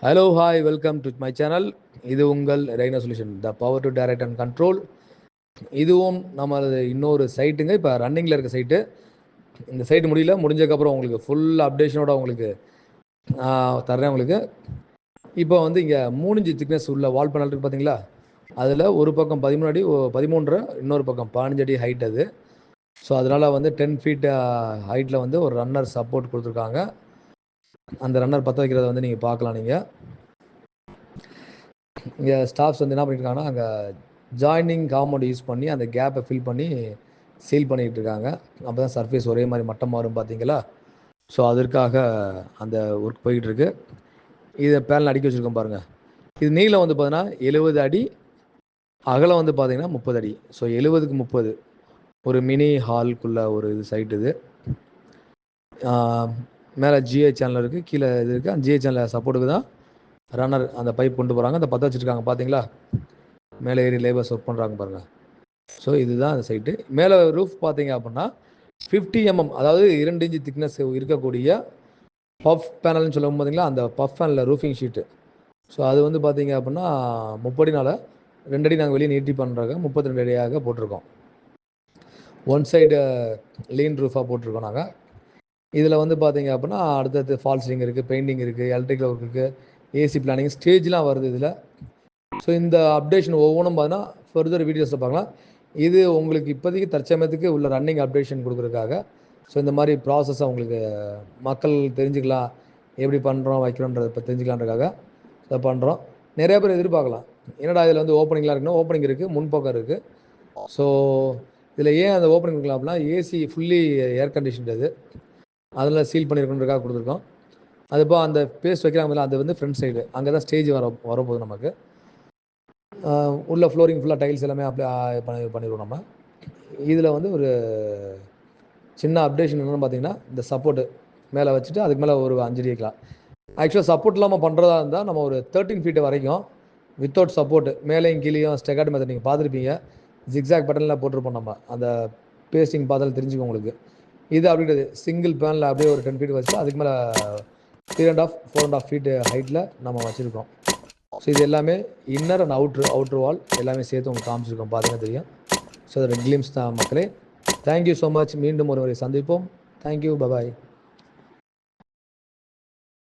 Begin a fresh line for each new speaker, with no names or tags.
Hello hi welcome to my channel. இது உங்கள் ரெய்னோ solution, the power to direct and control. இதுவும் நம்மளது இன்னொரு சைட்டுங்க. இப்போ ரன்னிங்கில் இருக்க சைட்டு. இந்த சைட்டு முடிஞ்சதுக்கப்புறம் உங்களுக்கு ஃபுல் அப்டேஷனோட உங்களுக்கு தர்றேன் உங்களுக்கு. இப்போ வந்து இங்கே 3 இன்ச் திக்னஸ் உள்ள வால் பேனல் இருக்குது பார்த்தீங்களா? அதில் ஒரு பக்கம் 13 அடி 13, இன்னொரு பக்கம் 15 அடி ஹைட் அது. ஸோ அதனால் வந்து 10 ஃபீட் ஹைட்டில் வந்து ஒரு ரன்னர் சப்போர்ட் கொடுத்துருக்காங்க. அந்த ரன்னர் பற்ற வைக்கிறத வந்து நீங்கள் பார்க்கலாம். நீங்கள் இங்கே ஸ்டாஃப்ஸ் வந்து என்ன பண்ணியிருக்காங்கன்னா, அங்கே ஜாயினிங் காம்பவுண்ட் யூஸ் பண்ணி அந்த கேப்பை ஃபில் பண்ணி சீல் பண்ணிகிட்டு இருக்காங்க. அப்போ தான் சர்ஃபேஸ் ஒரே மாதிரி மட்டம் மாறும் பார்த்தீங்களா? ஸோ அதற்காக அந்த ஒர்க் போயிட்டுருக்கு. இதை பேனல் அடிக்க வச்சுருக்கோம் பாருங்கள். இது நீளம் வந்து பார்த்தீங்கன்னா 70 அடி, அகலம் வந்து பார்த்தீங்கன்னா 30 அடி. ஸோ 70க்கு 30 ஒரு மினி ஹால்குள்ள ஒரு இது சைட் இது. மேலே ஜிஏ சேனல் இருக்குது, கீழே இது இருக்குது. அந்த ஜிஏ சேனலில் சப்போர்ட்டுக்கு தான் ரன்னர் அந்த பைப் கொண்டு போகிறாங்க. அந்த பற்ற வச்சுருக்காங்க பார்த்தீங்களா? மேலே ஏறி லேபர்ஸ் ஒர்க் பண்ணுறாங்க பாருங்கள். ஸோ இதுதான் அந்த சைட்டு. மேலே ரூஃப் பார்த்தீங்க அப்படின்னா 50 mm, அதாவது 2 இன்ச் திக்னஸ் இருக்கக்கூடிய பஃப் பேனல்னு சொல்லுவோம் பார்த்தீங்களா? அந்த பஃப் பேனலில் ரூஃபிங் ஷீட்டு. ஸோ அது வந்து பார்த்தீங்க அப்படின்னா 30 அடினால 2 அடி நாங்கள் வெளியே நீட்டி பண்ணுறாங்க. 32 அடியாக போட்டிருக்கோம். ஒன் சைடு லீன் ரூஃபாக போட்டிருக்கோம் நாங்கள். இதில் வந்து பார்த்தீங்க அப்படின்னா அடுத்தடுத்து ஃபால் சீலிங் இருக்குது, பெயிண்டிங் இருக்குது, எலக்ட்ரிக்கல் ஒர்க் இருக்குது, ஏசி பிளானிங், ஸ்டேஜ்லாம் வருது இதில். ஸோ இந்த அப்டேஷன் ஒவ்வொன்றும் பார்த்தீங்கன்னா ஃபர்தர் வீடியோஸில் பார்க்கலாம். இது உங்களுக்கு இப்போதைக்கு தற்சமயத்துக்கு உள்ள ரன்னிங் அப்டேஷன் கொடுக்குறதுக்காக. ஸோ இந்த மாதிரி ப்ராசஸை உங்களுக்கு மக்கள் தெரிஞ்சுக்கலாம், எப்படி பண்ணுறோம் வைக்கிறோன்றதை இப்போ தெரிஞ்சுக்கலான்றதுக்காக இதை பண்ணுறோம். நிறைய பேர் எதிர்பார்க்கலாம், என்னடா இதில் வந்து ஓப்பனிங்லாம் இருக்குன்னா ஓப்பனிங் இருக்குது, முன்பக்கம் இருக்குது. ஸோ இதில் ஏன் அந்த ஓப்பனிங் கொடுக்கலாம் அப்படின்னா, ஏசி ஃபுல்லி ஏர் கண்டிஷன் அது, அதில் சீல் பண்ணியிருக்கணுன்றதுக்காக கொடுத்துருக்கோம். அதுப்போ அந்த பேஸ்ட் வைக்கிறாங்க, அது வந்து ஃப்ரண்ட் சைடு, அங்கே தான் ஸ்டேஜ் வரப்போகுது நமக்கு. உள்ள ஃப்ளோரிங் ஃபுல்லாக டைல்ஸ் எல்லாமே பண்ணிடுவோம் நம்ம. இதில் வந்து ஒரு சின்ன அப்டேஷன் என்னென்னு பார்த்தீங்கன்னா, இந்த சப்போர்ட்டு மேலே வச்சுட்டு அதுக்கு மேலே ஒரு 5 அடி வைக்கலாம். ஆக்சுவலாக சப்போர்ட் இல்லாமல் பண்ணுறதா இருந்தால் நம்ம ஒரு 13 ஃபீட் வரைக்கும் வித்தவுட் சப்போர்ட்டு மேலேயும் கீழேயும் ஸ்டெகாட் மெத்தட் நீங்கள் பார்த்துருப்பீங்க. ஜிக்ஸாக் பட்டனில் போட்டிருப்போம் நம்ம, அந்த பேஸ்டிங் பார்த்தாலும் தெரிஞ்சுக்கோங்க உங்களுக்கு. இது அப்படின்றது சிங்கிள் பேனில் அப்படியே ஒரு 10 ஃபீட் வச்சுட்டு அதுக்கு மேலே 3.5 4.5 ஃபீட் ஹைட்டில் நம்ம வச்சுருக்கோம். ஸோ இது எல்லாமே இன்னர் அண்ட் அவுட்ரு வால் எல்லாமே சேர்த்து உங்களுக்கு காமிச்சிருக்கோம், பார்த்தீங்கன்னா தெரியும். ஸோ அதோட கிளிம்ஸ் தான் மக்களே. Thank you so much. மீண்டும் ஒரு முறை சந்திப்போம். Thank you, bye bye.